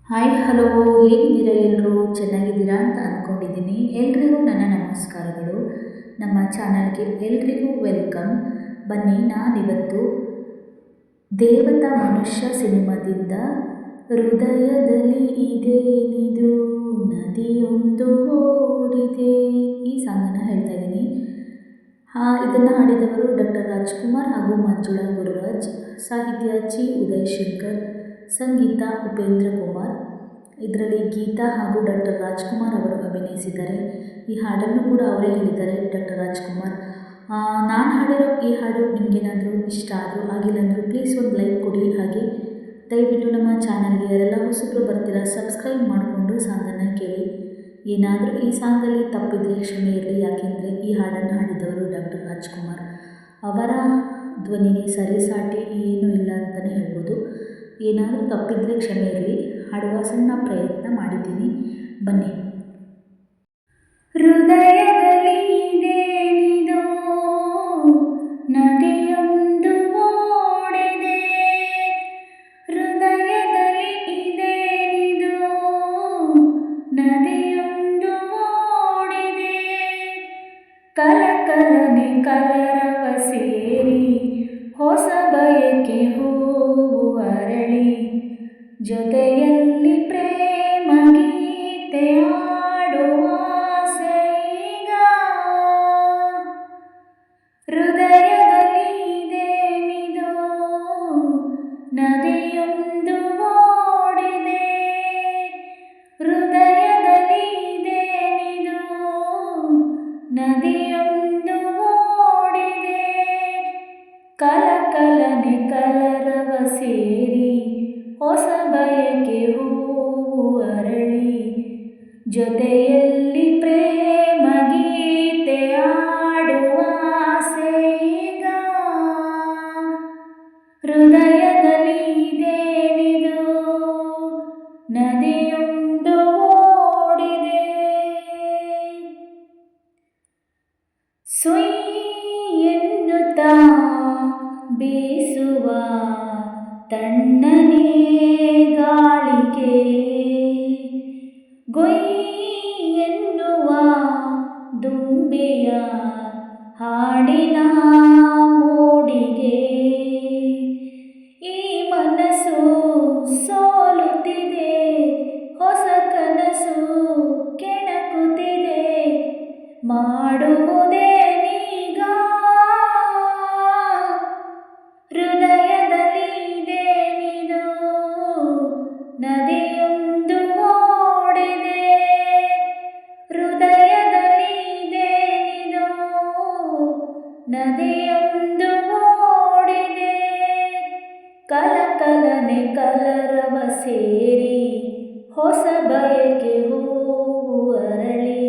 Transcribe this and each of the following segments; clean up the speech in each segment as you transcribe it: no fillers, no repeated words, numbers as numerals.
Hi hello, ಹೇಗಿದ್ದೀರಾ ಎಲ್ಲರೂ? ಚೆನ್ನಾಗಿದ್ದೀರಾ ಅಂತ ಅಂದ್ಕೊಂಡಿದ್ದೀನಿ. ಎಲ್ರಿಗೂ ನನ್ನ ನಮಸ್ಕಾರಗಳು. ನಮ್ಮ ಚಾನಲ್ಗೆ ಎಲ್ರಿಗೂ ವೆಲ್ಕಮ್. ಬನ್ನಿ, ನಾನಿವತ್ತು ದೇವತಾ ಮನುಷ್ಯ ಸಿನಿಮಾದಿಂದ ಹೃದಯದಲ್ಲಿ ಇದೇನಿದು ನದಿಯೊಂದು ಓಡಿದೆ ಈ ಸಾಂಗನ್ನು ಹೇಳ್ತಾ ಇದ್ದೀನಿ. ಇದನ್ನು ಹಾಡಿದವರು ಡಾಕ್ಟರ್ ರಾಜ್ಕುಮಾರ್ ಹಾಗೂ ಮಂಜುಳಾ ಗುರುರಾಜ್. ಸಾಹಿತ್ಯ ಚಿ ಉದಯಶಂಕರ್, ಸಂಗೀತ ಉಪೇಂದ್ರ ಕುಮಾರ್. ಇದರಲ್ಲಿ ಗೀತಾ ಹಾಗೂ ಡಾಕ್ಟರ್ ರಾಜ್ಕುಮಾರ್ ಅವರು ಅಭಿನಯಿಸಿದ್ದಾರೆ. ಈ ಹಾಡನ್ನು ಕೂಡ ಅವರೇ ಹೇಳಿದ್ದಾರೆ, ಡಾಕ್ಟರ್ ರಾಜ್ಕುಮಾರ್. ನಾನು ಹಾಡಿರೋ ಈ ಹಾಡು ನಿಮಗೇನಾದರೂ ಇಷ್ಟ ಆದರೂ ಆಗಿಲ್ಲಂದರೂ ಪ್ಲೀಸ್ ಒಂದು ಲೈಕ್ ಕೊಡಿ. ಹಾಗೆ ದಯವಿಟ್ಟು ನಮ್ಮ ಚಾನಲ್ಗೆ ಯಾರೆಲ್ಲ ಹೊಸಬ್ರು ಬರ್ತೀರಾ ಸಬ್ಸ್ಕ್ರೈಬ್ ಮಾಡಿಕೊಂಡು ಸಾಂಗನ್ನು ಕೇಳಿ. ಏನಾದರೂ ಈ ಸಾಂಗಲ್ಲಿ ತಪ್ಪಿದರೆ ಕ್ಷಮೆ ಇರಲಿ, ಯಾಕೆಂದರೆ ಈ ಹಾಡನ್ನು ಹಾಡಿದವರು ಡಾಕ್ಟರ್ ರಾಜ್ಕುಮಾರ್. ಅವರ ಧ್ವನಿಗೆ ಸರಿಸಾಟಿ ಏನೂ ಇಲ್ಲ ಅಂತಲೇ ಹೇಳ್ಬೋದು. ಏನಾದರೂ ತಪ್ಪಿದರೆ ಕ್ಷಮೆ ಇರಲಿ. ಹಾಡುವ ಸಣ್ಣ ಪ್ರಯತ್ನ ಮಾಡಿದ್ದೀನಿ, ಬನ್ನಿ. ಹೃದಯದಲ್ಲಿ ಇದೇನಿದೋ ನದಿಯೊಂದು ಓಡಿದೆ, ಹೃದಯದಲ್ಲಿ ಇದೇನಿದೋ ನದಿಯೊಂದು ಓಡಿದೆ, ಕಲಕಲನೆ ಕಲರವ ಸೇರಿ ಹೊಸ ಬಯಕೆ ಹೂವು ಅರಳಿ, ಜೊತೆಯಲ್ಲಿ ಪ್ರೇಮ ಗೀತೆ ಹಾಡುವ ಆಸೆ ಈಗ. ಹೃದಯದಲ್ಲಿ ಇದೇನಿದೋ ನದಿಯೊಂದು ಓಡಿದೆ, ಹೃದಯದಲ್ಲಿ ಇದೇನಿದೋ ನದಿಯೊಂದು ಓಡಿದೆ, ಕಲಕಲನೆ ಕಲರವ ಸೇರಿ ಹೊಸ ಬಯಕೆ ಹೂವು ಅರಳಿ, ಜೊತೆಯಲ್ಲಿ ಪ್ರೇಮ ಗೀತೆ ಹಾಡುವ ಆಸೆ ಈಗ. ಹೃದಯದಲ್ಲಿ ಇದೇನಿದೋ ನದಿಯೊಂದು ಓಡಿದೆ, ಸುಯ್ ಎನ್ನುತ್ತಾ ಬೀಸುವ ತಣ್ಣನೆ ಗಾಳಿಗೆ, ಗೊಯ್ ಎನ್ನುವ ದುಂಬಿಯ ಹಾಡಿನ ಮೋಡಿಗೆ, ಈ ಮನಸ್ಸು ಸೋಲುತ್ತಿದೆ, ಹೊಸ ಕನಸು ಕೆಣಕುತ್ತಿದೆ, ಮಾಡುವುದೇನೀಗ. ಹೃದಯದಲ್ಲಿ ಇದೇನಿದೋ ನದಿಯೊಂದು ಓಡಿದೆ, ಹೃದಯದಲ್ಲಿ ಇದೇನಿದೋ ನದಿಯೊಂದು ಓಡಿದೆ, ಕಲಕಲನೆ ಕಲರವ ಸೇರಿ ಹೊಸ ಬಯಕೆ ಹೂವು ಅರಳಿ,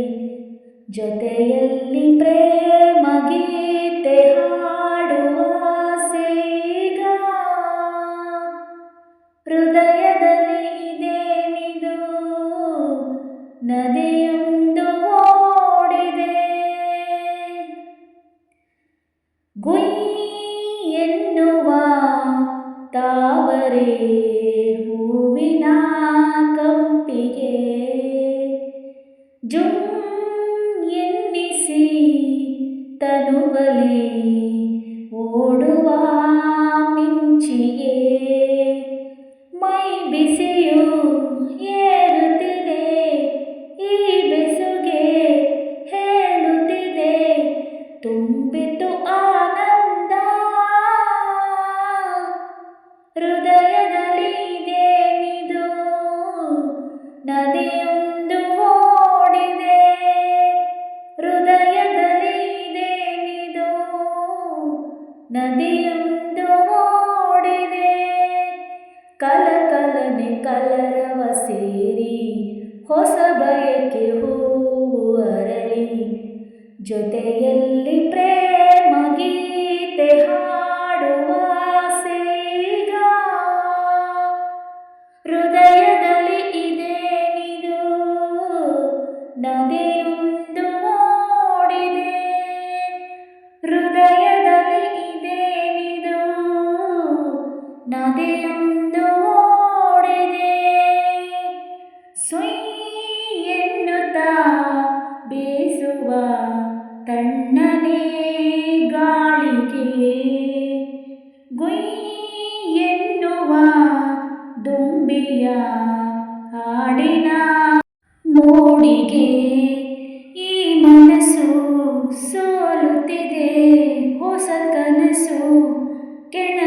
ಜೊತೆಯಲ್ಲಿ ಪ್ರೇಮ ಗೀತೆ ಹಾಡುವ ಆಸೆ ಈಗ. ಹೃದಯದಲ್ಲಿ ಇದೇನಿದೋ ನದಿಯೊಂದು ಓಡಿದೆ, ಗುಯ್ ಎನ್ನುವ ತಾವರೆ ಹೂವಿನ ಕಂಪಿಗೆ, ಜುಂ ಎನ್ನಿಸಿ ತನುವಲಿ ಓಡುವ ಮಿಂಚಿಗೆ, ಮೈ ಬಿಸಿಯು ಏರುತ್ತಿದೆ, ಈ ಬೆಸುಗೆ ಹೇಳುತ್ತಿದೆ, ತುಂಬಿತು ಆನಂದ. ಹೃದಯದಲ್ಲಿ ಇದೇನಿದೋ ನದಿಯೊಂದು ಓಡಿದೆ, ಹೃದಯದಲ್ಲಿ ಇದೇನಿದೋ ನದಿಯೊಂದು ಓಡಿದೆ, ಕಲಕಲನೆ ಕಲರವ ಸೇರಿ ಹೊಸ ಬಯಕೆ ಹೂವು ಅರಳಿ, ಜೊತೆಯಲ್ಲಿ ಪ್ರೇಮ ಗೀತೆ ಹಾಡುವ ಆಸೆ ಈಗ. ಹೃದಯದಲ್ಲಿ ಇದೇನಿದೋ ನದಿಯೊಂದು ಓಡಿದೆ, ಹೃದಯದಲ್ಲಿ ಇದೇನಿದೋ ನದಿಯೊಂದು ಓಡಿದೆ. ದುಂಬಿಯ ಹಾಡಿನ ಮೋಡಿಗೆ ಈ ಮನಸ್ಸು ಸೋಲುತ್ತಿದೆ. ಹೊಸ ಕನಸು ಕೆಣ